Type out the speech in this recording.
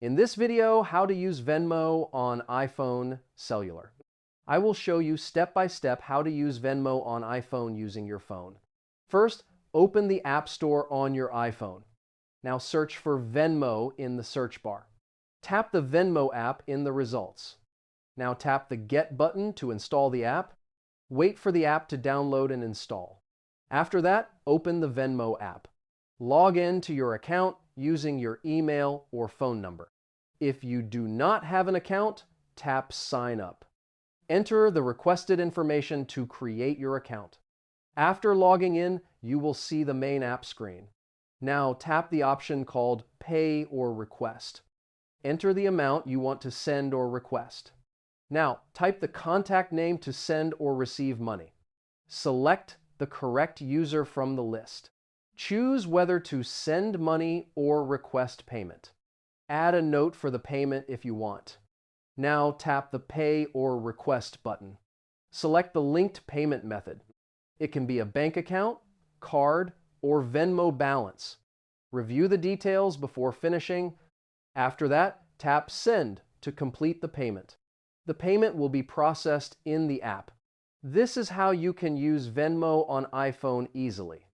In this video, how to use Venmo on iPhone cellular. I will show you step by step how to use Venmo on iPhone using your phone. First, open the App Store on your iPhone. Now search for Venmo in the search bar. Tap the Venmo app in the results. Now tap the Get button to install the app. Wait for the app to download and install. After that, open the Venmo app. Log in to your account using your email or phone number. If you do not have an account, tap Sign Up. Enter the requested information to create your account. After logging in, you will see the main app screen. Now tap the option called Pay or Request. Enter the amount you want to send or request. Now type the contact name to send or receive money. Select the correct user from the list. Choose whether to send money or request payment. Add a note for the payment if you want. Now tap the Pay or Request button. Select the linked payment method. It can be a bank account, card, or Venmo balance. Review the details before finishing. After that, tap Send to complete the payment. The payment will be processed in the app. This is how you can use Venmo on iPhone easily.